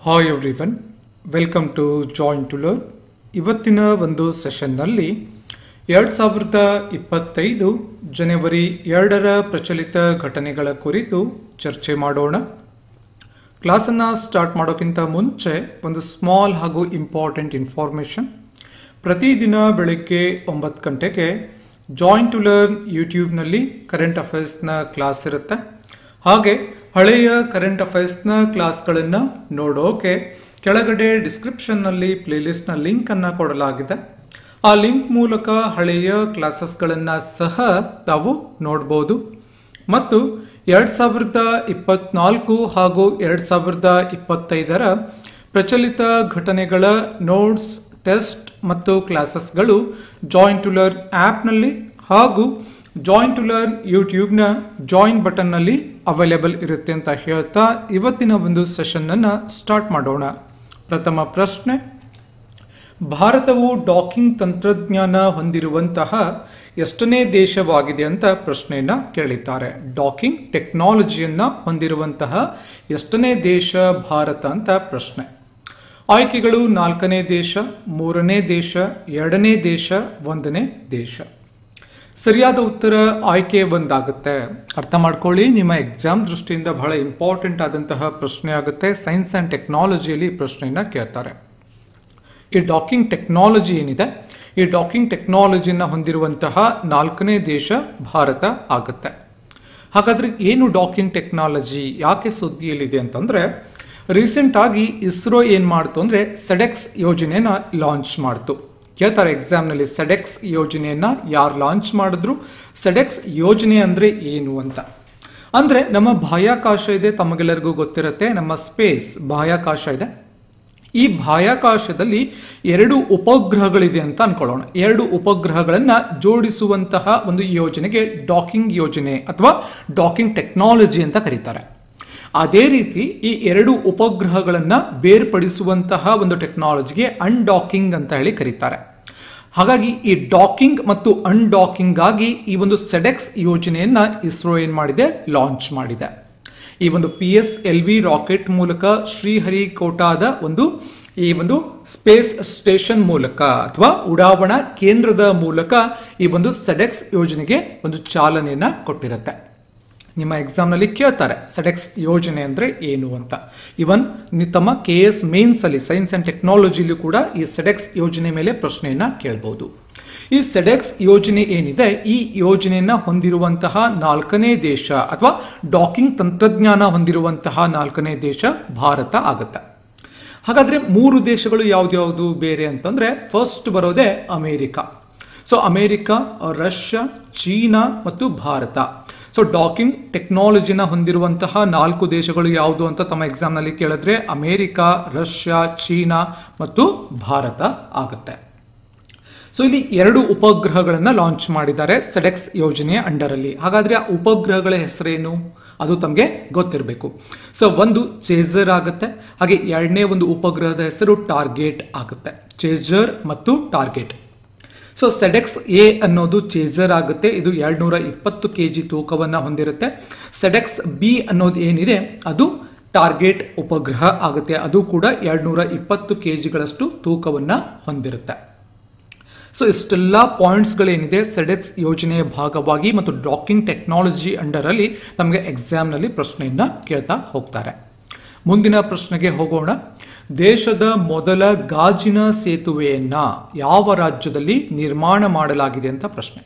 Hi everyone, welcome to join to learn. ಇವತ್ತಿನ ಒಂದು ಸೆಷನ್ನಲ್ಲಿ 2025 ಜನವರಿ 2ರ ಪ್ರಚಲಿತ ಘಟನೆಗಳ ಕುರಿತು ಚರ್ಚೆ ಮಾಡೋಣ. ಕ್ಲಾಸನ್ನು ಸ್ಟಾರ್ಟ್ ಮಾಡೋಕ್ಕಿಂತ ಮುಂಚೆ ಒಂದು ಸ್ಮಾಲ್ ಹಾಗೂ ಇಂಪಾರ್ಟೆಂಟ್ ಇನ್ಫಾರ್ಮೇಷನ್. ಪ್ರತಿದಿನ ಬೆಳಗ್ಗೆ 9 ಗಂಟೆಗೆ ಜಾಯಿನ್ ಟು ಲರ್ನ್ ಯೂಟ್ಯೂಬ್ನಲ್ಲಿ ಕರೆಂಟ್ ಅಫೇರ್ಸ್ನ ಕ್ಲಾಸ್ ಇರುತ್ತೆ. ಹಾಗೆ ಹಳೆಯ ಕರೆಂಟ್ ಅಫೇರ್ಸ್ನ ಕ್ಲಾಸ್ಗಳನ್ನು ನೋಡೋಕೆ ಕೆಳಗಡೆ ಡಿಸ್ಕ್ರಿಪ್ಷನ್ನಲ್ಲಿ ಪ್ಲೇಲಿಸ್ಟ್ನ ಲಿಂಕನ್ನು ಕೊಡಲಾಗಿದೆ. ಆ ಲಿಂಕ್ ಮೂಲಕ ಹಳೆಯ ಕ್ಲಾಸಸ್ಗಳನ್ನು ಸಹ ತಾವು ನೋಡ್ಬೋದು. ಮತ್ತು 2024 ಹಾಗೂ 2025ರ ಪ್ರಚಲಿತ ಘಟನೆಗಳ ನೋಟ್ಸ್, ಟೆಸ್ಟ್ ಮತ್ತು ಕ್ಲಾಸಸ್ಗಳು ಜಾಯಿನ್ ಟು ಲರ್ನ್ ಆ್ಯಪ್ನಲ್ಲಿ ಹಾಗೂ ಜಾಯಿನ್ ಟು ಲರ್ನ್ ಯೂಟ್ಯೂಬ್ನ ಜಾಯಿನ್ ಬಟನ್ನಲ್ಲಿ ಅವೈಲೇಬಲ್ ಇರುತ್ತೆ ಅಂತ ಹೇಳ್ತಾ ಇವತ್ತಿನ ಒಂದು ಸೆಷನ್ನನ್ನು ಸ್ಟಾರ್ಟ್ ಮಾಡೋಣ. ಪ್ರಥಮ ಪ್ರಶ್ನೆ, ಭಾರತವು ಡಾಕಿಂಗ್ ತಂತ್ರಜ್ಞಾನ ಹೊಂದಿರುವಂತಹ ಎಷ್ಟನೇ ದೇಶವಾಗಿದೆ ಅಂತ ಪ್ರಶ್ನೆಯನ್ನು ಕೇಳಿದ್ದಾರೆ. ಡಾಕಿಂಗ್ ಟೆಕ್ನಾಲಜಿಯನ್ನು ಹೊಂದಿರುವಂತಹ ಎಷ್ಟನೇ ದೇಶ ಭಾರತ ಅಂತ ಪ್ರಶ್ನೆ. ಆಯ್ಕೆಗಳು 4ನೇ ದೇಶ, 3ನೇ ದೇಶ, 2ನೇ ದೇಶ, 1ನೇ ದೇಶ. ಸರಿಯಾದ ಉತ್ತರ ಆಯ್ಕೆ ಒಂದಾಗುತ್ತೆ. ಅರ್ಥ ಮಾಡ್ಕೊಳ್ಳಿ, ನಿಮ್ಮ ಎಕ್ಸಾಮ್ ದೃಷ್ಟಿಯಿಂದ ಬಹಳ ಇಂಪಾರ್ಟೆಂಟ್ ಆದಂತಹ ಪ್ರಶ್ನೆ ಆಗುತ್ತೆ. ಸೈನ್ಸ್ ಆ್ಯಂಡ್ ಟೆಕ್ನಾಲಜಿಯಲ್ಲಿ ಪ್ರಶ್ನೆಯನ್ನು ಕೇಳ್ತಾರೆ. ಈ ಡಾಕಿಂಗ್ ಟೆಕ್ನಾಲಜಿ ಏನಿದೆ, ಈ ಡಾಕಿಂಗ್ ಟೆಕ್ನಾಲಜಿಯನ್ನು ಹೊಂದಿರುವಂತಹ 4ನೇ ದೇಶ ಭಾರತ ಆಗುತ್ತೆ. ಹಾಗಾದರೆ ಏನು ಡಾಕಿಂಗ್ ಟೆಕ್ನಾಲಜಿ, ಯಾಕೆ ಸುದ್ದಿಯಲ್ಲಿದೆ ಅಂತಂದರೆ, ರೀಸೆಂಟ್ ಆಗಿ ಇಸ್ರೋ ಏನು ಮಾಡ್ತು ಅಂದರೆ ಸೆಡೆಕ್ಸ್ ಯೋಜನೆನ ಲಾಂಚ್ ಮಾಡ್ತು. ಕೇಳ್ತಾರೆ ಎಕ್ಸಾಮ್ನಲ್ಲಿ, ಸೆಡೆಕ್ಸ್ ಯೋಜನೆಯನ್ನು ಯಾರು ಲಾಂಚ್ ಮಾಡಿದ್ರು, ಸೆಡೆಕ್ಸ್ ಯೋಜನೆ ಅಂದರೆ ಏನು ಅಂತ. ಅಂದರೆ ನಮ್ಮ ಬಾಹ್ಯಾಕಾಶ ಇದೆ, ತಮಗೆಲ್ಲರಿಗೂ ಗೊತ್ತಿರುತ್ತೆ, ನಮ್ಮ ಸ್ಪೇಸ್ ಬಾಹ್ಯಾಕಾಶ ಇದೆ. ಈ ಬಾಹ್ಯಾಕಾಶದಲ್ಲಿ 2 ಉಪಗ್ರಹಗಳಿದೆ ಅಂತ ಅನ್ಕೊಳ್ಳೋಣ. 2 ಉಪಗ್ರಹಗಳನ್ನು ಜೋಡಿಸುವಂತಹ ಒಂದು ಯೋಜನೆಗೆ ಡಾಕಿಂಗ್ ಯೋಜನೆ ಅಥವಾ ಡಾಕಿಂಗ್ ಟೆಕ್ನಾಲಜಿ ಅಂತ ಕರೀತಾರೆ. ಅದೇ ರೀತಿ ಈ 2 ಉಪಗ್ರಹಗಳನ್ನು ಬೇರ್ಪಡಿಸುವಂತಹ ಒಂದು ಟೆಕ್ನಾಲಜಿಗೆ ಅನ್ಡಾಕಿಂಗ್ ಅಂತ ಹೇಳಿ ಕರೀತಾರೆ. ಹಾಗಾಗಿ ಈ ಡಾಕಿಂಗ್ ಮತ್ತು ಅನ್ಡಾಕಿಂಗ್ ಆಗಿ ಈ ಒಂದು ಸೆಡೆಕ್ಸ್ ಯೋಜನೆಯನ್ನು ಇಸ್ರೋ ಏನು ಮಾಡಿದೆ, ಲಾಂಚ್ ಮಾಡಿದೆ. ಈ ಒಂದು PSLV ರಾಕೆಟ್ ಮೂಲಕ ಶ್ರೀಹರಿಕೋಟಾದ ಈ ಒಂದು ಸ್ಪೇಸ್ ಸ್ಟೇಷನ್ ಮೂಲಕ ಅಥವಾ ಉಡಾವಣಾ ಕೇಂದ್ರದ ಮೂಲಕ ಈ ಒಂದು ಸೆಡೆಕ್ಸ್ ಯೋಜನೆಗೆ ಒಂದು ಚಾಲನೆಯನ್ನು ಕೊಟ್ಟಿರುತ್ತೆ. ನಿಮ್ಮ ಎಕ್ಸಾಮ್ನಲ್ಲಿ ಕೇಳ್ತಾರೆ ಸೆಡೆಕ್ಸ್ ಯೋಜನೆ ಅಂದರೆ ಏನು ಅಂತ. ಇವನ್ ತಮ್ಮ KS ಮೇನ್ಸಲ್ಲಿ ಸೈನ್ಸ್ ಆ್ಯಂಡ್ ಟೆಕ್ನಾಲಜಿಲೂ ಕೂಡ ಈ ಸೆಡೆಕ್ಸ್ ಯೋಜನೆ ಮೇಲೆ ಪ್ರಶ್ನೆಯನ್ನು ಕೇಳ್ಬೋದು. ಈ ಸೆಡೆಕ್ಸ್ ಯೋಜನೆ ಏನಿದೆ, ಈ ಯೋಜನೆಯನ್ನು ಹೊಂದಿರುವಂತಹ 4ನೇ ದೇಶ ಅಥವಾ ಡಾಕಿಂಗ್ ತಂತ್ರಜ್ಞಾನ ಹೊಂದಿರುವಂತಹ 4ನೇ ದೇಶ ಭಾರತ ಆಗುತ್ತೆ. ಹಾಗಾದರೆ 3 ದೇಶಗಳು ಯಾವ್ದ್ಯಾವುದು ಬೇರೆ ಅಂತಂದರೆ, ಫಸ್ಟ್ ಬರೋದೇ America. So America, Russia, China ಮತ್ತು ಭಾರತ. ಸೊ ಡಾಕಿಂಗ್ ಟೆಕ್ನಾಲಜಿನ ಹೊಂದಿರುವಂತಹ 4 ದೇಶಗಳು ಯಾವುದು ಅಂತ ತಮ್ಮ ಎಕ್ಸಾಮ್ನಲ್ಲಿ ಕೇಳಿದ್ರೆ ಅಮೇರಿಕಾ, ರಷ್ಯಾ, ಚೀನಾ ಮತ್ತು ಭಾರತ ಆಗುತ್ತೆ. ಸೊ ಇಲ್ಲಿ 2 ಉಪಗ್ರಹಗಳನ್ನು ಲಾಂಚ್ ಮಾಡಿದ್ದಾರೆ ಸೆಡೆಕ್ಸ್ ಯೋಜನೆಯ ಅಂಡರಲ್ಲಿ. ಹಾಗಾದರೆ ಆ ಉಪಗ್ರಹಗಳ ಹೆಸರೇನು ಅದು ತಮಗೆ ಗೊತ್ತಿರಬೇಕು. ಸೊ ಒಂದು ಚೇಜರ್ ಆಗುತ್ತೆ, ಹಾಗೆ 2ನೇ ಒಂದು ಉಪಗ್ರಹದ ಹೆಸರು ಟಾರ್ಗೆಟ್ ಆಗುತ್ತೆ. ಚೇಜರ್ ಮತ್ತು ಟಾರ್ಗೆಟ್. ಸೊ ಸೆಡೆಕ್ಸ್ ಎ ಅನ್ನೋದು ಚೇಜರ್ ಆಗುತ್ತೆ, ಇದು 220 kg ತೂಕವನ್ನು ಹೊಂದಿರುತ್ತೆ. ಸೆಡೆಕ್ಸ್ ಬಿ ಅನ್ನೋದು ಏನಿದೆ ಅದು ಟಾರ್ಗೆಟ್ ಉಪಗ್ರಹ ಆಗುತ್ತೆ, ಅದು ಕೂಡ 220 kgಗಳಷ್ಟು ತೂಕವನ್ನು ಹೊಂದಿರುತ್ತೆ. ಸೊ ಇಷ್ಟೆಲ್ಲ ಪಾಯಿಂಟ್ಸ್ಗಳೇನಿದೆ ಸೆಡೆಕ್ಸ್ ಯೋಜನೆಯ ಭಾಗವಾಗಿ ಮತ್ತು ಡಾಕಿಂಗ್ ಟೆಕ್ನಾಲಜಿ ಅಂಡರಲ್ಲಿ ನಮಗೆ ಎಕ್ಸಾಮ್ನಲ್ಲಿ ಪ್ರಶ್ನೆಯನ್ನು ಕೇಳ್ತಾ ಹೋಗ್ತಾರೆ. ಮುಂದಿನ ಪ್ರಶ್ನೆಗೆ ಹೋಗೋಣ. ದೇಶದ ಮೊದಲ ಗಾಜಿನ ಸೇತುವೆಯನ್ನು ಯಾವ ರಾಜ್ಯದಲ್ಲಿ ನಿರ್ಮಾಣ ಮಾಡಲಾಗಿದೆ ಅಂತ ಪ್ರಶ್ನೆ.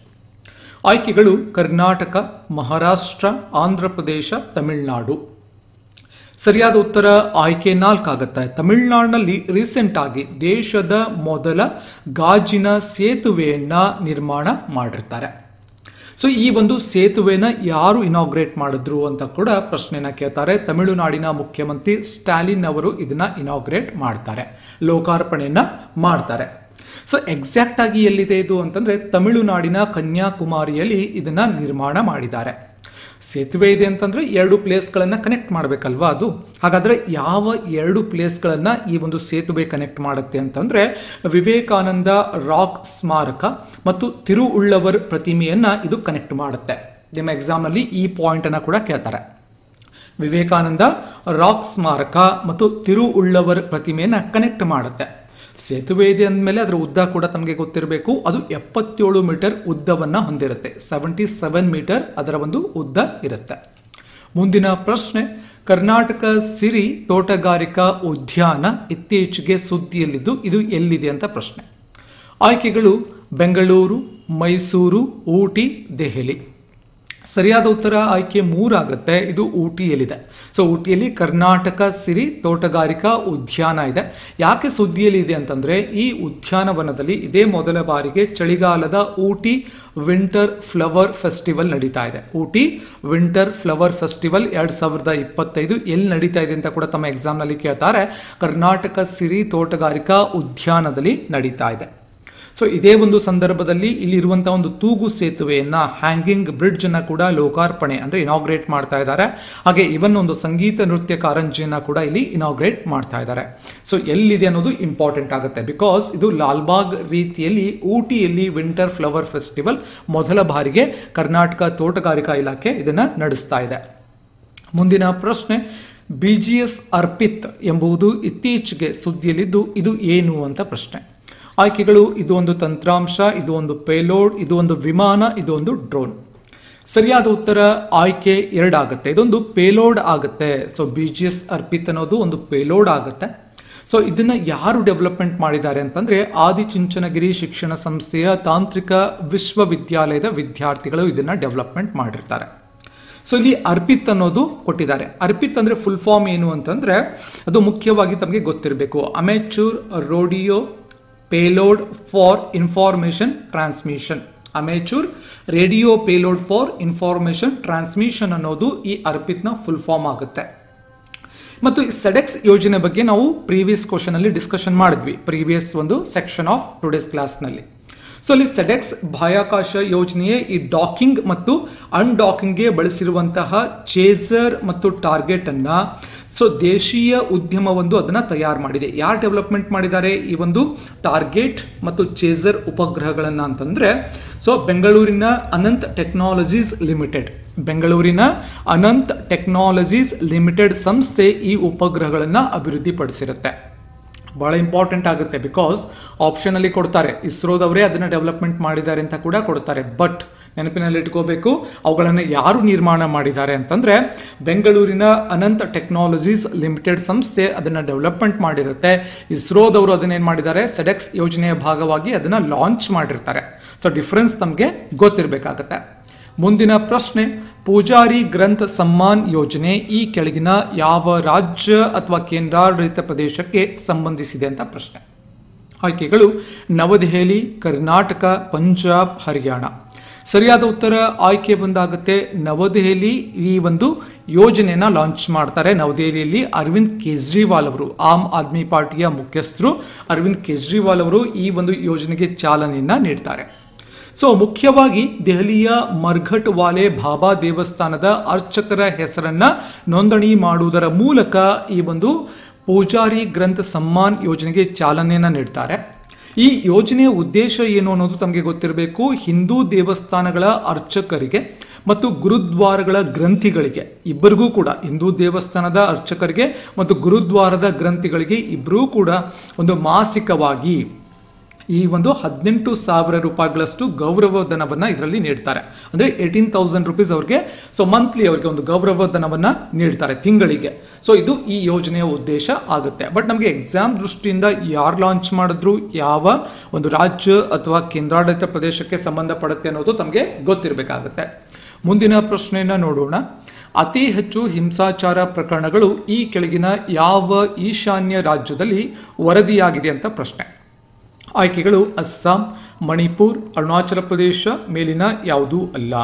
ಆಯ್ಕೆಗಳು ಕರ್ನಾಟಕ, ಮಹಾರಾಷ್ಟ್ರ, ಆಂಧ್ರ ಪ್ರದೇಶ, ತಮಿಳುನಾಡು. ಸರಿಯಾದ ಉತ್ತರ ಆಯ್ಕೆ 4 ಆಗುತ್ತೆ. ತಮಿಳುನಾಡಿನಲ್ಲಿ ರೀಸೆಂಟ್ ಆಗಿ ದೇಶದ ಮೊದಲ ಗಾಜಿನ ಸೇತುವೆಯನ್ನು ನಿರ್ಮಾಣ ಮಾಡಿರ್ತಾರೆ. ಸೊ ಈ ಒಂದು ಸೇತುವೆನ ಯಾರು ಇನಾಗ್ರೇಟ್ ಮಾಡಿದ್ರು ಅಂತ ಕೂಡ ಪ್ರಶ್ನೆನ ಕೇಳ್ತಾರೆ. ತಮಿಳುನಾಡಿನ ಮುಖ್ಯಮಂತ್ರಿ ಸ್ಟಾಲಿನ್ ಅವರು ಇದನ್ನ ಇನಾಗ್ರೇಟ್ ಮಾಡ್ತಾರೆ, ಲೋಕಾರ್ಪಣೆಯನ್ನ ಮಾಡ್ತಾರೆ. ಸೊ ಎಕ್ಸಾಕ್ಟ್ ಆಗಿ ಎಲ್ಲಿದೆ ಇದು ಅಂತಂದ್ರೆ ತಮಿಳುನಾಡಿನ ಕನ್ಯಾಕುಮಾರಿಯಲ್ಲಿ ಇದನ್ನ ನಿರ್ಮಾಣ ಮಾಡಿದ್ದಾರೆ. ಸೇತುವೆ ಇದೆ ಅಂತಂದ್ರೆ 2 ಪ್ಲೇಸ್ಗಳನ್ನು ಕನೆಕ್ಟ್ ಮಾಡಬೇಕಲ್ವಾ ಅದು. ಹಾಗಾದ್ರೆ ಯಾವ 2 ಪ್ಲೇಸ್ಗಳನ್ನು ಈ ಒಂದು ಸೇತುವೆ ಕನೆಕ್ಟ್ ಮಾಡುತ್ತೆ ಅಂತಂದ್ರೆ ವಿವೇಕಾನಂದ ರಾಕ್ ಸ್ಮಾರಕ ಮತ್ತು ತಿರುವುಳ್ಳವರ್ ಪ್ರತಿಮೆಯನ್ನ ಇದು ಕನೆಕ್ಟ್ ಮಾಡುತ್ತೆ. ನಿಮ್ಮ ಎಕ್ಸಾಮ್ನಲ್ಲಿ ಈ ಪಾಯಿಂಟ್ ಅನ್ನು ಕೂಡ ಕೇಳ್ತಾರೆ. ವಿವೇಕಾನಂದ ರಾಕ್ ಸ್ಮಾರಕ ಮತ್ತು ತಿರುವುಳ್ಳವರ್ ಪ್ರತಿಮೆಯನ್ನು ಕನೆಕ್ಟ್ ಮಾಡುತ್ತೆ. ಸೇತುವೆ ಇದೆ ಅಂದಮೇಲೆ ಅದರ ಉದ್ದ ಕೂಡ ತಮಗೆ ಗೊತ್ತಿರಬೇಕು. ಅದು 77 ಮೀಟರ್ ಉದ್ದವನ್ನು ಹೊಂದಿರುತ್ತೆ. 77 ಮೀಟರ್ ಅದರ ಒಂದು ಉದ್ದ ಇರುತ್ತೆ. ಮುಂದಿನ ಪ್ರಶ್ನೆ, ಕರ್ನಾಟಕ ಸಿರಿ ತೋಟಗಾರಿಕಾ ಉದ್ಯಾನ ಇತ್ತೀಚೆಗೆ ಸುದ್ದಿಯಲ್ಲಿದ್ದು ಇದು ಎಲ್ಲಿದೆ ಅಂತ ಪ್ರಶ್ನೆ. ಆಯ್ಕೆಗಳು ಬೆಂಗಳೂರು, ಮೈಸೂರು, ಊಟಿ, ದೆಹಲಿ. ಸರಿಯಾದ ಉತ್ತರ ಆಯ್ಕೆ 3 ಆಗುತ್ತೆ. ಇದು ಊಟಿಯಲ್ಲಿದೆ. ಸೊ ಊಟಿಯಲ್ಲಿ ಕರ್ನಾಟಕ ಸಿರಿ ತೋಟಗಾರಿಕಾ ಉದ್ಯಾನ ಇದೆ. ಯಾಕೆ ಸುದ್ದಿಯಲ್ಲಿ ಇದೆ ಅಂತಂದರೆ ಈ ಉದ್ಯಾನವನದಲ್ಲಿ ಇದೇ ಮೊದಲ ಬಾರಿಗೆ ಚಳಿಗಾಲದ ಊಟಿ ವಿಂಟರ್ ಫ್ಲವರ್ ಫೆಸ್ಟಿವಲ್ ನಡೀತಾ ಇದೆ. ಊಟಿ ವಿಂಟರ್ ಫ್ಲವರ್ ಫೆಸ್ಟಿವಲ್ 2025 ಎಲ್ಲಿ ನಡೀತಾ ಇದೆ ಅಂತ ಕೂಡ ತಮ್ಮ ಎಕ್ಸಾಮ್ನಲ್ಲಿ ಕೇಳ್ತಾರೆ. ಕರ್ನಾಟಕ ಸಿರಿ ತೋಟಗಾರಿಕಾ ಉದ್ಯಾನದಲ್ಲಿ ನಡೀತಾ ಇದೆ. ಸೊ ಇದೇ ಒಂದು ಸಂದರ್ಭದಲ್ಲಿ ಇಲ್ಲಿರುವಂತಹ ಒಂದು ತೂಗು ಸೇತುವೆಯನ್ನು, ಹ್ಯಾಂಗಿಂಗ್ ಬ್ರಿಡ್ಜ್ ಅನ್ನು ಕೂಡ ಲೋಕಾರ್ಪಣೆ ಅಂದರೆ ಇನಾಗ್ರೇಟ್ ಮಾಡ್ತಾ ಇದ್ದಾರೆ. ಹಾಗೆ ಇವನ್ ಒಂದು ಸಂಗೀತ ನೃತ್ಯ ಕಾರಂಜಿಯನ್ನು ಕೂಡ ಇಲ್ಲಿ ಇನಾಗ್ರೇಟ್ ಮಾಡ್ತಾ ಇದ್ದಾರೆ. ಸೊ ಎಲ್ಲಿದೆ ಅನ್ನೋದು ಇಂಪಾರ್ಟೆಂಟ್ ಆಗುತ್ತೆ. ಬಿಕಾಸ್ ಇದು ಲಾಲ್ಬಾಗ್ ರೀತಿಯಲ್ಲಿ ಊಟಿಯಲ್ಲಿ ವಿಂಟರ್ ಫ್ಲವರ್ ಫೆಸ್ಟಿವಲ್ ಮೊದಲ ಬಾರಿಗೆ ಕರ್ನಾಟಕ ತೋಟಗಾರಿಕಾ ಇಲಾಖೆ ಇದನ್ನು ನಡೆಸ್ತಾ ಇದೆ. ಮುಂದಿನ ಪ್ರಶ್ನೆ, BGS ಅರ್ಪಿತ್ ಎಂಬುದು ಇತ್ತೀಚೆಗೆ ಸುದ್ದಿಯಲ್ಲಿದ್ದು ಇದು ಏನು ಅಂತ ಪ್ರಶ್ನೆ. ಆಯ್ಕೆಗಳು ಇದು ಒಂದು ತಂತ್ರಾಂಶ, ಇದು ಒಂದು ಪೇಲೋಡ್, ಇದು ಒಂದು ವಿಮಾನ, ಇದು ಒಂದು ಡ್ರೋನ್. ಸರಿಯಾದ ಉತ್ತರ ಆಯ್ಕೆ 2 ಆಗುತ್ತೆ. ಇದೊಂದು ಪೇಲೋಡ್ ಆಗುತ್ತೆ. ಸೊ BGS ಅರ್ಪಿತ್ ಅನ್ನೋದು ಒಂದು ಪೇಲೋಡ್ ಆಗುತ್ತೆ. ಸೊ ಇದನ್ನು ಯಾರು ಡೆವಲಪ್ಮೆಂಟ್ ಮಾಡಿದ್ದಾರೆ ಅಂತಂದರೆ ಆದಿಚುಂಚನಗಿರಿ ಶಿಕ್ಷಣ ಸಂಸ್ಥೆಯ ತಾಂತ್ರಿಕ ವಿಶ್ವವಿದ್ಯಾಲಯದ ವಿದ್ಯಾರ್ಥಿಗಳು ಇದನ್ನು ಡೆವಲಪ್ಮೆಂಟ್ ಮಾಡಿರ್ತಾರೆ. ಸೊ ಇಲ್ಲಿ ಅರ್ಪಿತ್ ಅನ್ನೋದು ಕೊಟ್ಟಿದ್ದಾರೆ. ಅರ್ಪಿತ್ ಅಂದರೆ ಫುಲ್ ಫಾರ್ಮ್ ಏನು ಅಂತಂದರೆ ಅದು ಮುಖ್ಯವಾಗಿ ತಮಗೆ ಗೊತ್ತಿರಬೇಕು. Amateur radio payload for information transmission. Amateur radio payload for information transmission ಅನ್ನೋದು ಈ ಅರ್ಪಿತ್ನ ಫುಲ್ ಫಾರ್ಮ್ ಆಗುತ್ತೆ. ಮತ್ತು ಈ ಸೆಡೆಕ್ಸ್ ಯೋಜನೆ ಬಗ್ಗೆ ನಾವು ಪ್ರೀವಿಯಸ್ ಕ್ವಶನ್ ಅಲ್ಲಿ ಡಿಸ್ಕಷನ್ ಮಾಡಿದ್ವಿ, ಪ್ರೀವಿಯಸ್ ಒಂದು ಸೆಕ್ಷನ್ ಆಫ್ ಟುಡೇಸ್ ಕ್ಲಾಸ್ನಲ್ಲಿ. ಸೊ ಅಲ್ಲಿ ಸೆಡೆಕ್ಸ್ ಬಾಹ್ಯಾಕಾಶ ಯೋಜನೆಯೇ ಈ ಡಾಕಿಂಗ್ ಮತ್ತು ಅನ್ಡಾಕಿಂಗ್ಗೆ ಬಳಸಿರುವಂತಹ ಚೇಸರ್ ಮತ್ತು ಟಾರ್ಗೆಟ್ ಅನ್ನ ಸೊ ದೇಶೀಯ ಉದ್ಯಮವೊಂದು ಅದನ್ನು ತಯಾರು ಮಾಡಿದೆ. ಯಾರು ಡೆವಲಪ್ಮೆಂಟ್ ಮಾಡಿದ್ದಾರೆ ಈ ಒಂದು ಟಾರ್ಗೆಟ್ ಮತ್ತು ಚೇಸರ್ ಉಪಗ್ರಹಗಳನ್ನು ಅಂತಂದರೆ ಸೊ ಬೆಂಗಳೂರಿನ ಅನಂತ್ ಟೆಕ್ನಾಲಜೀಸ್ ಲಿಮಿಟೆಡ್. ಬೆಂಗಳೂರಿನ ಅನಂತ್ ಟೆಕ್ನಾಲಜೀಸ್ ಲಿಮಿಟೆಡ್ ಸಂಸ್ಥೆ ಈ ಉಪಗ್ರಹಗಳನ್ನು ಅಭಿವೃದ್ಧಿಪಡಿಸಿರುತ್ತೆ. ಭಾಳ ಇಂಪಾರ್ಟೆಂಟ್ ಆಗುತ್ತೆ. ಬಿಕಾಸ್ ಆಪ್ಷನಲ್ಲಿ ಕೊಡ್ತಾರೆ ಇಸ್ರೋದವರೇ ಅದನ್ನು ಡೆವಲಪ್ಮೆಂಟ್ ಮಾಡಿದ್ದಾರೆ ಅಂತ ಕೂಡ ಕೊಡ್ತಾರೆ. ಬಟ್ ನೆನಪಿನಲ್ಲಿ ಇಟ್ಕೋಬೇಕು, ಅವುಗಳನ್ನು ಯಾರು ನಿರ್ಮಾಣ ಮಾಡಿದ್ದಾರೆ ಅಂತಂದರೆ ಬೆಂಗಳೂರಿನ ಅನಂತ್ ಟೆಕ್ನಾಲಜೀಸ್ ಲಿಮಿಟೆಡ್ ಸಂಸ್ಥೆ ಅದನ್ನು ಡೆವಲಪ್ಮೆಂಟ್ ಮಾಡಿರುತ್ತೆ. ಇಸ್ರೋದವರು ಅದನ್ನೇನು ಮಾಡಿದ್ದಾರೆ, ಸೆಡೆಕ್ಸ್ ಯೋಜನೆಯ ಭಾಗವಾಗಿ ಅದನ್ನು ಲಾಂಚ್ ಮಾಡಿರ್ತಾರೆ. ಸೊ ಡಿಫ್ರೆನ್ಸ್ ನಮಗೆ ಗೊತ್ತಿರಬೇಕಾಗತ್ತೆ. ಮುಂದಿನ ಪ್ರಶ್ನೆ, ಪೂಜಾರಿ ಗ್ರಂಥ ಸಮ್ಮಾನ್ ಯೋಜನೆ ಈ ಕೆಳಗಿನ ಯಾವ ರಾಜ್ಯ ಅಥವಾ ಕೇಂದ್ರಾಡಳಿತ ಪ್ರದೇಶಕ್ಕೆ ಸಂಬಂಧಿಸಿದೆ ಅಂತ ಪ್ರಶ್ನೆ. ಆಯ್ಕೆಗಳು ನವದೆಹಲಿ, ಕರ್ನಾಟಕ, ಪಂಜಾಬ್, ಹರಿಯಾಣ. ಸರಿಯಾದ ಉತ್ತರ ಆಯ್ಕೆ ಬಂದಾಗುತ್ತೆ ನವದೆಹಲಿ. ಈ ಒಂದು ಯೋಜನೆಯನ್ನು ಲಾಂಚ್ ಮಾಡ್ತಾರೆ. ನವದೆಹಲಿಯಲ್ಲಿ ಅರವಿಂದ್ ಕೇಜ್ರಿವಾಲ್ ಅವರು, ಆಮ್ ಆದ್ಮಿ ಪಾರ್ಟಿಯ ಮುಖ್ಯಸ್ಥರು ಅರವಿಂದ್ ಕೇಜ್ರಿವಾಲ್ ಅವರು ಈ ಒಂದು ಯೋಜನೆಗೆ ಚಾಲನೆಯನ್ನು ನೀಡ್ತಾರೆ. ಸೊ ಮುಖ್ಯವಾಗಿ ದೆಹಲಿಯ ಮರ್ಘಟ್ ವಾಲೆ ಬಾಬಾ ದೇವಸ್ಥಾನದ ಅರ್ಚಕರ ಹೆಸರನ್ನು ನೋಂದಣಿ ಮಾಡುವುದರ ಮೂಲಕ ಈ ಒಂದು ಪೂಜಾರಿ ಗ್ರಂಥ ಸಮ್ಮಾನ್ ಯೋಜನೆಗೆ ಚಾಲನೆಯನ್ನು ನೀಡ್ತಾರೆ. ಈ ಯೋಜನೆಯ ಉದ್ದೇಶ ಏನು ಅನ್ನೋದು ತಮಗೆ ಗೊತ್ತಿರಬೇಕು. ಹಿಂದೂ ದೇವಸ್ಥಾನಗಳ ಅರ್ಚಕರಿಗೆ ಮತ್ತು ಗುರುದ್ವಾರಗಳ ಗ್ರಂಥಿಗಳಿಗೆ ಇಬ್ಬರಿಗೂ ಕೂಡ, ಹಿಂದೂ ದೇವಸ್ಥಾನದ ಅರ್ಚಕರಿಗೆ ಮತ್ತು ಗುರುದ್ವಾರದ ಗ್ರಂಥಿಗಳಿಗೆ ಇಬ್ಬರೂ ಕೂಡ ಒಂದು ಮಾಸಿಕವಾಗಿ ಈ ಒಂದು 18,000 ರೂಪಾಯಿಗಳಷ್ಟು ಗೌರವಧನವನ್ನು ಇದರಲ್ಲಿ ನೀಡ್ತಾರೆ. ಅಂದರೆ 18,000 ರೂಪೀಸ್ ಅವ್ರಿಗೆ ಸೊ ಮಂತ್ಲಿ ಅವರಿಗೆ ಒಂದು ಗೌರವಧನವನ್ನು ನೀಡ್ತಾರೆ ತಿಂಗಳಿಗೆ. ಸೊ ಇದು ಈ ಯೋಜನೆಯ ಉದ್ದೇಶ ಆಗುತ್ತೆ. ಬಟ್ ನಮಗೆ ಎಕ್ಸಾಮ್ ದೃಷ್ಟಿಯಿಂದ ಯಾರು ಲಾಂಚ್ ಮಾಡಿದ್ರು, ಯಾವ ಒಂದು ರಾಜ್ಯ ಅಥವಾ ಕೇಂದ್ರಾಡಳಿತ ಪ್ರದೇಶಕ್ಕೆ ಸಂಬಂಧಪಡುತ್ತೆ ಅನ್ನೋದು ತಮಗೆ ಗೊತ್ತಿರಬೇಕಾಗುತ್ತೆ. ಮುಂದಿನ ಪ್ರಶ್ನೆಯನ್ನು ನೋಡೋಣ. ಅತಿ ಹೆಚ್ಚು ಹಿಂಸಾಚಾರ ಪ್ರಕರಣಗಳು ಈ ಕೆಳಗಿನ ಯಾವ ಈಶಾನ್ಯ ರಾಜ್ಯದಲ್ಲಿ ವರದಿಯಾಗಿದೆ ಅಂತ ಪ್ರಶ್ನೆ. ಆಯ್ಕೆಗಳು ಅಸ್ಸಾಂ, ಮಣಿಪುರ್, ಅರುಣಾಚಲ ಪ್ರದೇಶ, ಮೇಲಿನ ಯಾವುದೂ ಅಲ್ಲ.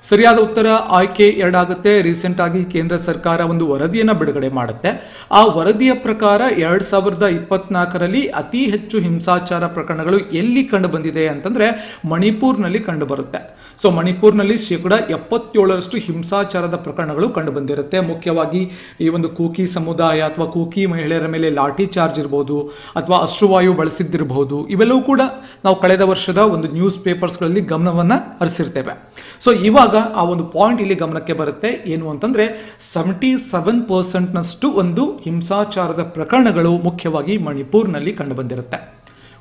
ಸರಿಯಾದ ಉತ್ತರ ಆಯ್ಕೆ 2 ಆಗುತ್ತೆ. ರೀಸೆಂಟ್ ಆಗಿ ಕೇಂದ್ರ ಸರ್ಕಾರ ಒಂದು ವರದಿಯನ್ನು ಬಿಡುಗಡೆ ಮಾಡುತ್ತೆ. ಆ ವರದಿಯ ಪ್ರಕಾರ 2024ರಲ್ಲಿ ಅತಿ ಹೆಚ್ಚು ಹಿಂಸಾಚಾರ ಪ್ರಕರಣಗಳು ಎಲ್ಲಿ ಕಂಡು ಬಂದಿದೆ ಅಂತಂದರೆ ಮಣಿಪುರ್ನಲ್ಲಿ ಕಂಡು ಬರುತ್ತೆ. ಸೊ ಮಣಿಪುರ್ನಲ್ಲಿ 77% ಹಿಂಸಾಚಾರದ ಪ್ರಕರಣಗಳು ಕಂಡುಬಂದಿರುತ್ತೆ. ಮುಖ್ಯವಾಗಿ ಈ ಒಂದು ಕೂಕಿ ಸಮುದಾಯ ಅಥವಾ ಕೂಕಿ ಮಹಿಳೆಯರ ಮೇಲೆ ಲಾಠಿ ಚಾರ್ಜ್ ಇರಬಹುದು ಅಥವಾ ಅಶ್ರುವಾಯು ಬಳಸಿದ್ದಿರಬಹುದು. ಇವೆಲ್ಲವೂ ಕೂಡ ನಾವು ಕಳೆದ ವರ್ಷದ ಒಂದು ನ್ಯೂಸ್ ಪೇಪರ್ಸ್ಗಳಲ್ಲಿ ಗಮನವನ್ನು ಹರಿಸಿರ್ತೇವೆ. ಸೊ ಇವಾಗ ಆ ಒಂದು ಪಾಯಿಂಟ್ ಇಲ್ಲಿ ಗಮನಕ್ಕೆ ಬರುತ್ತೆ. ಏನು ಅಂತಂದ್ರೆ 77%ನಷ್ಟು ಒಂದು ಹಿಂಸಾಚಾರದ ಪ್ರಕರಣಗಳು ಮುಖ್ಯವಾಗಿ ಮಣಿಪುರ್ನಲ್ಲಿ ಕಂಡುಬಂದಿರುತ್ತೆ.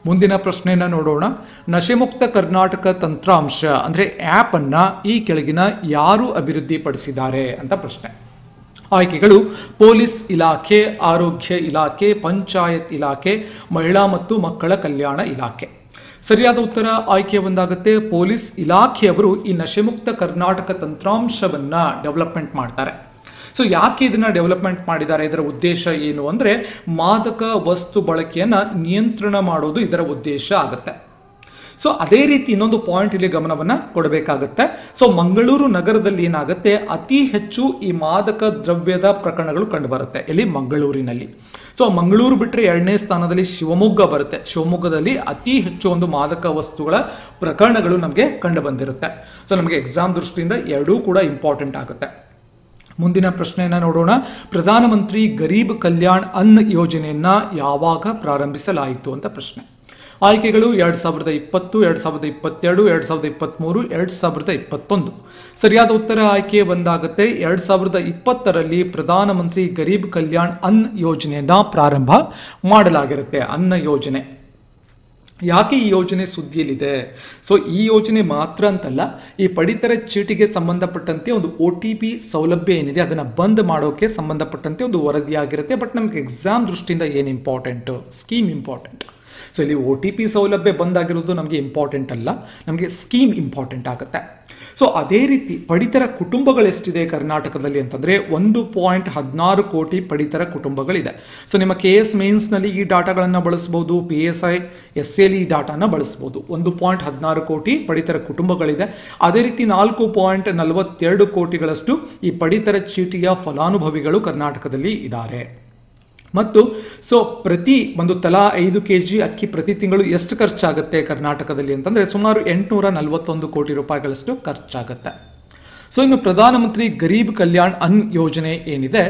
ಮುಂದಿನ ಪ್ರಶ್ನೆಯನ್ನು ನೋಡೋಣ. ನಶೆಮುಕ್ತ ಕರ್ನಾಟಕ ತಂತ್ರಾಂಶ ಅಂದರೆ ಆ್ಯಪ್ ಅನ್ನ ಈ ಕೆಳಗಿನ ಯಾರು ಅಭಿವೃದ್ಧಿಪಡಿಸಿದ್ದಾರೆ ಅಂತ ಪ್ರಶ್ನೆ. ಆಯ್ಕೆಗಳು: ಪೊಲೀಸ್ ಇಲಾಖೆ, ಆರೋಗ್ಯ ಇಲಾಖೆ, ಪಂಚಾಯತ್ ಇಲಾಖೆ, ಮಹಿಳಾ ಮತ್ತು ಮಕ್ಕಳ ಕಲ್ಯಾಣ ಇಲಾಖೆ. ಸರಿಯಾದ ಉತ್ತರ ಆಯ್ಕೆ ಒಂದಾಗುತ್ತೆ. ಪೊಲೀಸ್ ಇಲಾಖೆಯವರು ಈ ನಶೆಮುಕ್ತ ಕರ್ನಾಟಕ ತಂತ್ರಾಂಶವನ್ನ ಡೆವಲಪ್ಮೆಂಟ್ ಮಾಡ್ತಾರೆ. ಸೊ ಯಾಕೆ ಇದನ್ನ ಡೆವಲಪ್ಮೆಂಟ್ ಮಾಡಿದ್ದಾರೆ, ಇದರ ಉದ್ದೇಶ ಏನು ಅಂದರೆ ಮಾದಕ ವಸ್ತು ಬಳಕೆಯನ್ನು ನಿಯಂತ್ರಣ ಮಾಡೋದು ಇದರ ಉದ್ದೇಶ ಆಗುತ್ತೆ. ಸೊ ಅದೇ ರೀತಿ ಇನ್ನೊಂದು ಪಾಯಿಂಟ್ ಇಲ್ಲಿ ಗಮನವನ್ನು ಕೊಡಬೇಕಾಗತ್ತೆ. ಸೊ ಮಂಗಳೂರು ನಗರದಲ್ಲಿ ಏನಾಗುತ್ತೆ, ಅತಿ ಹೆಚ್ಚು ಈ ಮಾದಕ ದ್ರವ್ಯದ ಪ್ರಕರಣಗಳು ಕಂಡುಬರುತ್ತೆ. ಇಲ್ಲಿ ಮಂಗಳೂರಿನಲ್ಲಿ. ಸೊ ಮಂಗಳೂರು ಬಿಟ್ಟರೆ 2ನೇ ಸ್ಥಾನದಲ್ಲಿ ಶಿವಮೊಗ್ಗ ಬರುತ್ತೆ. ಶಿವಮೊಗ್ಗದಲ್ಲಿ ಅತಿ ಹೆಚ್ಚು ಒಂದು ಮಾದಕ ವಸ್ತುಗಳ ಪ್ರಕರಣಗಳು ನಮಗೆ ಕಂಡು ಬಂದಿರುತ್ತೆ. ಸೊ ನಮಗೆ ಎಕ್ಸಾಮ್ ದೃಷ್ಟಿಯಿಂದ ಎರಡೂ ಕೂಡ ಇಂಪಾರ್ಟೆಂಟ್ ಆಗುತ್ತೆ. ಮುಂದಿನ ಪ್ರಶ್ನೆಯನ್ನು ನೋಡೋಣ. ಪ್ರಧಾನಮಂತ್ರಿ ಗರೀಬ್ ಕಲ್ಯಾಣ್ ಅನ್ನ ಯೋಜನೆಯನ್ನ ಯಾವಾಗ ಪ್ರಾರಂಭಿಸಲಾಯಿತು ಅಂತ ಪ್ರಶ್ನೆ. ಆಯ್ಕೆಗಳು: 2020, 2022, 2023, 2021. ಸರಿಯಾದ ಉತ್ತರ ಆಯ್ಕೆ ಒಂದಾಗುತ್ತೆ. 2020ರಲ್ಲಿ ಪ್ರಧಾನಮಂತ್ರಿ ಗರೀಬ್ ಕಲ್ಯಾಣ್ ಅನ್ನ ಯೋಜನೆಯನ್ನ ಪ್ರಾರಂಭ ಮಾಡಲಾಗಿರುತ್ತೆ. ಅನ್ನ ಯೋಜನೆ ಯಾಕೆ ಈ ಯೋಜನೆ ಸುದ್ದಿಯಲ್ಲಿದೆ? ಸೊ ಈ ಯೋಜನೆ ಮಾತ್ರ ಅಂತಲ್ಲ, ಈ ಪಡಿತರ ಚೀಟಿಗೆ ಸಂಬಂಧಪಟ್ಟಂತೆ ಒಂದು OTP ಸೌಲಭ್ಯ ಏನಿದೆ ಅದನ್ನು ಬಂದ್ ಮಾಡೋಕ್ಕೆ ಸಂಬಂಧಪಟ್ಟಂತೆ ಒಂದು ವರದಿಯಾಗಿರುತ್ತೆ. ಬಟ್ ನಮಗೆ ಎಕ್ಸಾಮ್ ದೃಷ್ಟಿಯಿಂದ ಏನು ಇಂಪಾರ್ಟೆಂಟು, ಸ್ಕೀಮ್ ಇಂಪಾರ್ಟೆಂಟ್. ಸೊ ಇಲ್ಲಿ OTP ಸೌಲಭ್ಯ ಬಂದಾಗಿರೋದು ನಮಗೆ ಇಂಪಾರ್ಟೆಂಟ್ ಅಲ್ಲ, ನಮಗೆ ಸ್ಕೀಮ್ ಇಂಪಾರ್ಟೆಂಟ್ ಆಗುತ್ತೆ. ಸೊ ಅದೇ ರೀತಿ ಪಡಿತರ ಕುಟುಂಬಗಳು ಎಷ್ಟಿದೆ ಕರ್ನಾಟಕದಲ್ಲಿ ಅಂತಂದರೆ 1.16 ಕೋಟಿ ಪಡಿತರ ಕುಟುಂಬಗಳಿದೆ. ಸೊ ನಿಮ್ಮ KS ಮೇನ್ಸ್ನಲ್ಲಿ ಈ ಡಾಟಾಗಳನ್ನು ಬಳಸ್ಬೋದು, PSI SL ಈ ಡಾಟಾನ ಬಳಸ್ಬೋದು. 1.16 ಕೋಟಿ ಪಡಿತರ ಕುಟುಂಬಗಳಿದೆ. ಅದೇ ರೀತಿ 4.42 ಕೋಟಿಗಳಷ್ಟು ಈ ಪಡಿತರ ಚೀಟಿಯ ಫಲಾನುಭವಿಗಳು ಕರ್ನಾಟಕದಲ್ಲಿ ಇದ್ದಾರೆ. ಮತ್ತು ಸೊ ಪ್ರತಿ ಒಂದು ತಲಾ 5 kg ಅಕ್ಕಿ ಪ್ರತಿ ತಿಂಗಳು ಎಷ್ಟು ಖರ್ಚಾಗುತ್ತೆ ಕರ್ನಾಟಕದಲ್ಲಿ ಅಂತಂದರೆ ಸುಮಾರು 841 ಕೋಟಿ ರೂಪಾಯಿಗಳಷ್ಟು ಖರ್ಚಾಗುತ್ತೆ. ಸೊ ಇನ್ನು ಪ್ರಧಾನಮಂತ್ರಿ ಗರೀಬ್ ಕಲ್ಯಾಣ್ ಅನ್ನ ಯೋಜನೆ ಏನಿದೆ,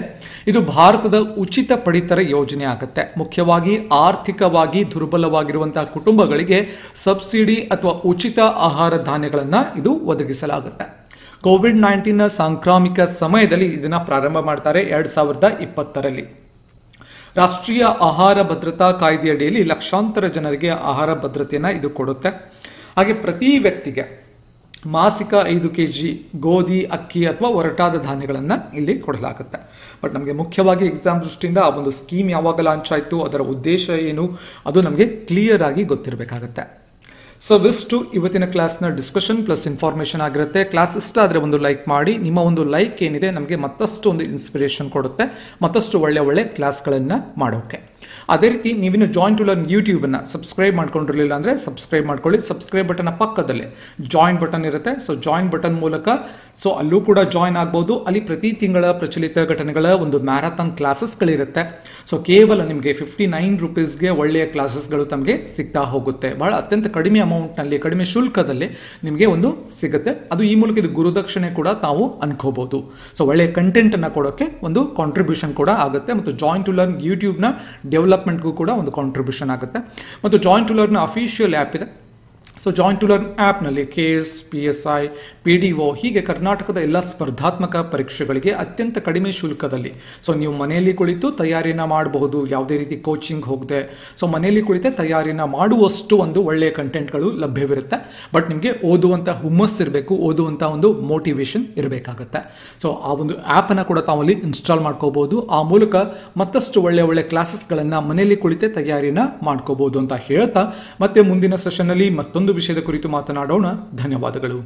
ಇದು ಭಾರತದ ಉಚಿತ ಪಡಿತರ ಯೋಜನೆ ಆಗುತ್ತೆ. ಮುಖ್ಯವಾಗಿ ಆರ್ಥಿಕವಾಗಿ ದುರ್ಬಲವಾಗಿರುವಂತಹ ಕುಟುಂಬಗಳಿಗೆ ಸಬ್ಸಿಡಿ ಅಥವಾ ಉಚಿತ ಆಹಾರ ಧಾನ್ಯಗಳನ್ನು ಇದು ಒದಗಿಸಲಾಗುತ್ತೆ. ಕೋವಿಡ್-19 ಸಾಂಕ್ರಾಮಿಕ ಸಮಯದಲ್ಲಿ ಇದನ್ನು ಪ್ರಾರಂಭ ಮಾಡ್ತಾರೆ 2020ರಲ್ಲಿ. ರಾಷ್ಟ್ರೀಯ ಆಹಾರ ಭದ್ರತಾ ಕಾಯ್ದೆಯಡಿಯಲ್ಲಿ ಲಕ್ಷಾಂತರ ಜನರಿಗೆ ಆಹಾರ ಭದ್ರತೆಯನ್ನು ಇದು ಕೊಡುತ್ತೆ. ಹಾಗೆ ಪ್ರತಿ ವ್ಯಕ್ತಿಗೆ ಮಾಸಿಕ 5 kg ಗೋಧಿ, ಅಕ್ಕಿ ಅಥವಾ ಒರಟಾದ ಧಾನ್ಯಗಳನ್ನು ಇಲ್ಲಿ ಕೊಡಲಾಗುತ್ತೆ. ಬಟ್ ನಮಗೆ ಮುಖ್ಯವಾಗಿ ಎಕ್ಸಾಮ್ ದೃಷ್ಟಿಯಿಂದ ಆ ಒಂದು ಸ್ಕೀಮ್ ಯಾವಾಗ ಲಾಂಚ್ ಆಯಿತು, ಅದರ ಉದ್ದೇಶ ಏನು, ಅದು ನಮಗೆ ಕ್ಲಿಯರ್ ಆಗಿ ಗೊತ್ತಿರಬೇಕಾಗತ್ತೆ. ಸೊ ಇಷ್ಟು ಇವತ್ತಿನ ಕ್ಲಾಸ್ನ ಡಿಸ್ಕಷನ್ ಪ್ಲಸ್ ಇನ್ಫಾರ್ಮೇಷನ್ ಆಗಿರುತ್ತೆ. ಕ್ಲಾಸ್ ಇಷ್ಟ ಆದರೆ ಒಂದು ಲೈಕ್ ಮಾಡಿ. ನಿಮ್ಮ ಒಂದು ಲೈಕ್ ಏನಿದೆ ನಮಗೆ ಮತ್ತಷ್ಟು ಒಂದು ಇನ್ಸ್ಪಿರೇಷನ್ ಕೊಡುತ್ತೆ, ಮತ್ತಷ್ಟು ಒಳ್ಳೆ ಕ್ಲಾಸ್ಗಳನ್ನು ಮಾಡೋಕ್ಕೆ. ಅದೇ ರೀತಿ ನೀವಿನ್ನು ಜಾಯಿನ್ ಟು ಲರ್ನ್ ಯೂಟ್ಯೂಬನ್ನು ಸಬ್ಸ್ಕ್ರೈಬ್ ಮಾಡ್ಕೊಂಡಿರಲಿಲ್ಲ ಅಂದರೆ ಸಬ್ಸ್ಕ್ರೈಬ್ ಮಾಡ್ಕೊಳ್ಳಿ. ಸಬ್ಸ್ಕ್ರೈಬ್ ಬಟನ್ನ ಪಕ್ಕದಲ್ಲೇ ಜಾಯಿನ್ ಬಟನ್ ಇರುತ್ತೆ. ಸೊ ಜಾಯಿನ್ ಬಟನ್ ಮೂಲಕ ಸೊ ಅಲ್ಲೂ ಕೂಡ ಜಾಯಿನ್ ಆಗ್ಬೋದು. ಅಲ್ಲಿ ಪ್ರತಿ ತಿಂಗಳ ಪ್ರಚಲಿತ ಘಟನೆಗಳ ಒಂದು ಮ್ಯಾರಥಾನ್ ಕ್ಲಾಸಸ್ಗಳಿರುತ್ತೆ. ಸೊ ಕೇವಲ ನಿಮಗೆ 59 ರೂಪೀಸ್ಗೆ ಒಳ್ಳೆಯ ಕ್ಲಾಸಸ್ಗಳು ತಮಗೆ ಸಿಗ್ತಾ ಹೋಗುತ್ತೆ. ಬಹಳ ಅತ್ಯಂತ ಕಡಿಮೆ ಅಮೌಂಟ್ನಲ್ಲಿ, ಕಡಿಮೆ ಶುಲ್ಕದಲ್ಲಿ ನಿಮಗೆ ಒಂದು ಸಿಗುತ್ತೆ. ಅದು ಈ ಮೂಲಕ ಇದು ಗುರುದಕ್ಷಿಣೆ ಕೂಡ ತಾವು ಅನ್ಕೋಬಹುದು. ಸೊ ಒಳ್ಳೆಯ ಕಂಟೆಂಟನ್ನು ಕೊಡೋಕ್ಕೆ ಒಂದು ಕಾಂಟ್ರಿಬ್ಯೂಷನ್ ಕೂಡ ಆಗುತ್ತೆ. ಮತ್ತು ಜಾಯಿನ್ ಟು ಲರ್ನ್ ಯೂಟ್ಯೂಬ್ನ ಡೆವಲಪ್ಮೆಂಟ್ಗೂ ಕೂಡ ಒಂದು ಕಾಂಟ್ರಿಬ್ಯೂಷನ್ ಆಗುತ್ತೆ. ಮತ್ತು join to learn official app ಇದೆ. ಸೊ ಜಾಯಿನ್ ಟು ಲರ್ನ್ ಆ್ಯಪ್ನಲ್ಲಿ KS, PSI, PDO ಹೀಗೆ ಕರ್ನಾಟಕದ ಎಲ್ಲ ಸ್ಪರ್ಧಾತ್ಮಕ ಪರೀಕ್ಷೆಗಳಿಗೆ ಅತ್ಯಂತ ಕಡಿಮೆ ಶುಲ್ಕದಲ್ಲಿ ಸೊ ನೀವು ಮನೆಯಲ್ಲಿ ಕುಳಿತು ತಯಾರಿಯನ್ನು ಮಾಡಬಹುದು. ಯಾವುದೇ ರೀತಿ ಕೋಚಿಂಗ್ ಹೋಗದೆ ಸೊ ಮನೆಯಲ್ಲಿ ಕುಳಿತು ತಯಾರಿಯನ್ನು ಮಾಡುವಷ್ಟು ಒಂದು ಒಳ್ಳೆಯ ಕಂಟೆಂಟ್ಗಳು ಲಭ್ಯವಿರುತ್ತೆ. ಬಟ್ ನಿಮಗೆ ಓದುವಂಥ ಹುಮ್ಮಸ್ ಇರಬೇಕು, ಓದುವಂಥ ಒಂದು ಮೋಟಿವೇಶನ್ ಇರಬೇಕಾಗತ್ತೆ. ಸೊ ಆ ಒಂದು ಆ್ಯಪನ್ನು ಕೂಡ ತಾವಲ್ಲಿ ಇನ್ಸ್ಟಾಲ್ ಮಾಡ್ಕೋಬೋದು. ಆ ಮೂಲಕ ಮತ್ತಷ್ಟು ಒಳ್ಳೆ ಕ್ಲಾಸಸ್ಗಳನ್ನು ಮನೆಯಲ್ಲಿ ಕುಳಿತೇ ತಯಾರಿಯನ್ನು ಮಾಡ್ಕೋಬೋದು ಅಂತ ಹೇಳ್ತಾ ಮತ್ತೆ ಮುಂದಿನ ಸೆಷನ್ನಲ್ಲಿ ಮತ್ತೊಂದು ವಿಷಯದ ಕುರಿತು ಮಾತನಾಡೋಣ. ಧನ್ಯವಾದಗಳು.